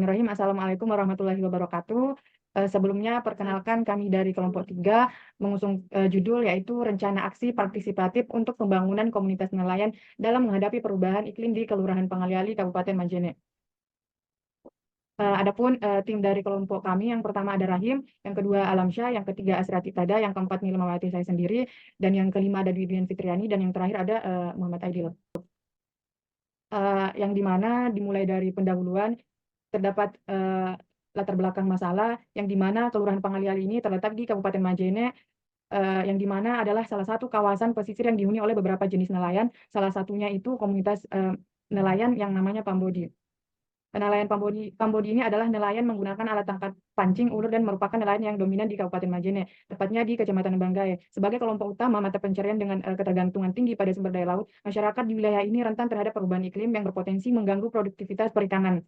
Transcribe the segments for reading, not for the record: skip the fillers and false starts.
Bismillahirrahmanirrahim. Assalamualaikum warahmatullahi wabarakatuh. Sebelumnya perkenalkan kami dari kelompok 3 mengusung judul yaitu Rencana Aksi Partisipatif untuk Pembangunan Komunitas Nelayan dalam Menghadapi Perubahan Iklim di Kelurahan Pangaliali, Kabupaten Majene. Adapun tim dari kelompok kami yang pertama ada Rahim, yang kedua Alamsyah, yang ketiga Asrati Tada, yang keempat Nilamawati saya sendiri, dan yang kelima ada Didian Fitriani, dan yang terakhir ada Muhammad Aidil. Yang dimana dimulai dari pendahuluan terdapat latar belakang masalah yang dimana Kelurahan Pangaliali ini terletak di Kabupaten Majene, yang dimana adalah salah satu kawasan pesisir yang dihuni oleh beberapa jenis nelayan. Salah satunya itu komunitas nelayan yang namanya Pambodi. Nelayan Pambodi ini adalah nelayan menggunakan alat tangkap pancing ulur dan merupakan nelayan yang dominan di Kabupaten Majene, tepatnya di Kecamatan Banggai. Sebagai kelompok utama mata pencarian dengan ketergantungan tinggi pada sumber daya laut, masyarakat di wilayah ini rentan terhadap perubahan iklim yang berpotensi mengganggu produktivitas perikanan,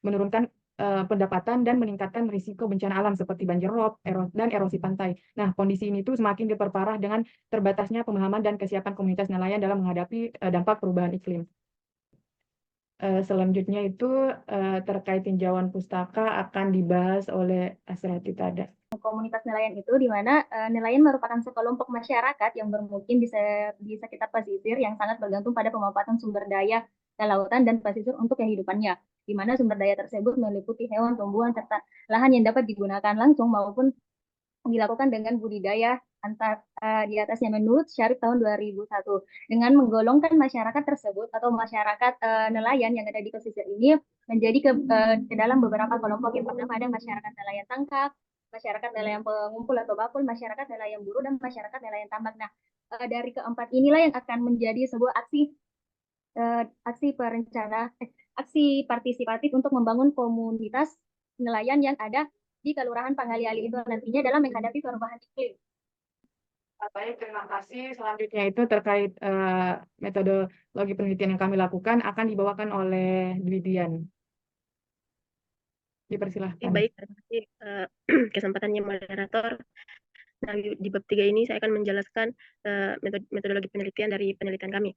menurunkan pendapatan dan meningkatkan risiko bencana alam seperti banjir rob dan erosi pantai. Nah, kondisi ini tuh semakin diperparah dengan terbatasnya pemahaman dan kesiapan komunitas nelayan dalam menghadapi dampak perubahan iklim. Selanjutnya itu terkait tinjauan pustaka akan dibahas oleh Asrati Tada. Komunitas nelayan itu di mana nelayan merupakan sekelompok masyarakat yang bermukim di sekitar pesisir yang sangat bergantung pada pemanfaatan sumber daya lautan dan pesisir untuk kehidupannya, di mana sumber daya tersebut meliputi hewan, tumbuhan, serta lahan yang dapat digunakan langsung maupun dilakukan dengan budidaya di atasnya menurut Syarif tahun 2001 dengan menggolongkan masyarakat tersebut atau masyarakat nelayan yang ada di pesisir ini menjadi ke dalam beberapa kelompok. Yang pertama ada masyarakat nelayan tangkap, masyarakat nelayan pengumpul atau bakul, masyarakat nelayan buru, dan masyarakat nelayan tambak. Nah, dari keempat inilah yang akan menjadi sebuah aksi partisipatif untuk membangun komunitas nelayan yang ada di Kelurahan Pangaliali itu nantinya dalam menghadapi perubahan iklim. Baik, terima kasih. Selanjutnya itu terkait metodologi penelitian yang kami lakukan akan dibawakan oleh Didian. Dipersilahkan. Baik, terima kasih kesempatannya moderator. Nah, di bab 3 ini saya akan menjelaskan metodologi penelitian dari penelitian kami.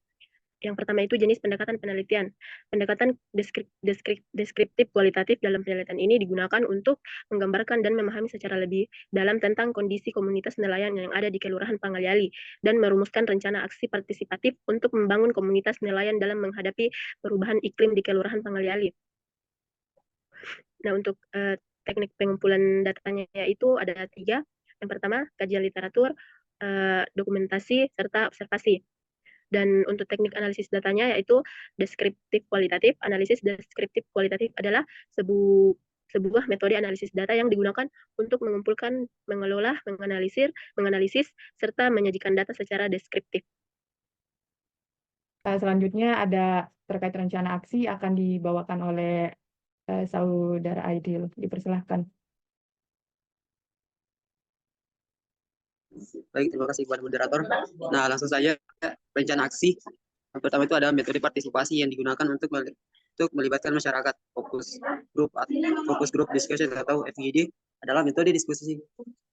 Yang pertama itu jenis pendekatan penelitian. Pendekatan deskriptif kualitatif dalam penelitian ini digunakan untuk menggambarkan dan memahami secara lebih dalam tentang kondisi komunitas nelayan yang ada di Kelurahan Pangaliali dan merumuskan rencana aksi partisipatif untuk membangun komunitas nelayan dalam menghadapi perubahan iklim di Kelurahan Pangaliali. Nah, untuk teknik pengumpulan datanya itu ada 3. Yang pertama, kajian literatur, dokumentasi, serta observasi. Dan untuk teknik analisis datanya yaitu deskriptif kualitatif. Analisis deskriptif kualitatif adalah sebuah metode analisis data yang digunakan untuk mengumpulkan, mengelola, menganalisis, serta menyajikan data secara deskriptif. Selanjutnya ada terkait rencana aksi akan dibawakan oleh Saudara Aidil. Dipersilahkan. Baik, terima kasih kepada moderator. Nah, langsung saja rencana aksi. Yang pertama itu ada metode partisipasi yang digunakan untuk melibatkan masyarakat. Fokus group discussion atau FGD adalah metode diskusi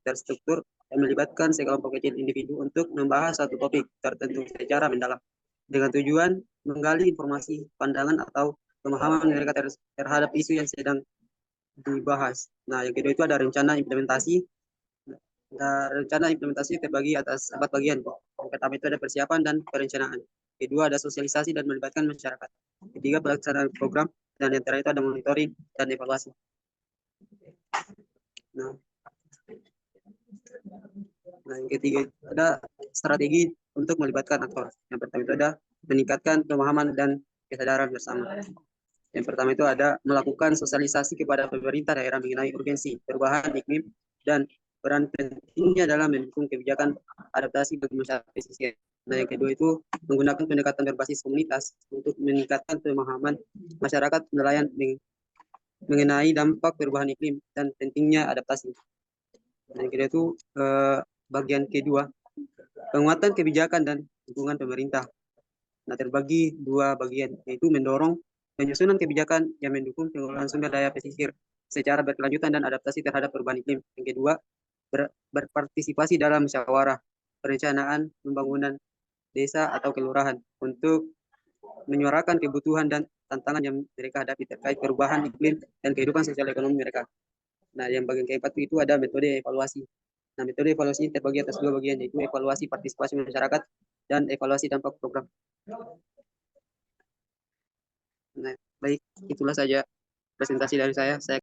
terstruktur yang melibatkan sekelompok kecil individu untuk membahas satu topik tertentu secara mendalam dengan tujuan menggali informasi, pandangan atau pemahaman mereka terhadap isu yang sedang dibahas. Nah, yang kedua itu ada rencana implementasi. Rencana implementasi terbagi atas 4 bagian. Yang pertama itu ada persiapan dan perencanaan. Kedua ada sosialisasi dan melibatkan masyarakat. Ketiga pelaksanaan program, dan yang terakhir itu ada monitoring dan evaluasi. Nah, yang ketiga ada strategi untuk melibatkan aktor. Yang pertama itu ada meningkatkan pemahaman dan kesadaran bersama. Yang pertama itu ada melakukan sosialisasi kepada pemerintah daerah mengenai urgensi perubahan iklim dan peran pentingnya dalam mendukung kebijakan adaptasi bagi masyarakat pesisir. Nah, yang kedua itu menggunakan pendekatan berbasis komunitas untuk meningkatkan pemahaman masyarakat nelayan mengenai dampak perubahan iklim dan pentingnya adaptasi. Nah, yang kedua itu bagian kedua, penguatan kebijakan dan dukungan pemerintah. Nah, terbagi 2 bagian, yaitu mendorong penyusunan kebijakan yang mendukung pengelolaan sumber daya pesisir secara berkelanjutan dan adaptasi terhadap perubahan iklim. Yang kedua, berpartisipasi dalam musyawarah perencanaan pembangunan desa atau kelurahan untuk menyuarakan kebutuhan dan tantangan yang mereka hadapi terkait perubahan iklim dan kehidupan sosial ekonomi mereka. Nah, yang bagian keempat itu ada metode evaluasi. Nah, metode evaluasi terbagi atas dua bagian, yaitu evaluasi partisipasi masyarakat dan evaluasi dampak program. Nah, baik, itulah saja presentasi dari saya.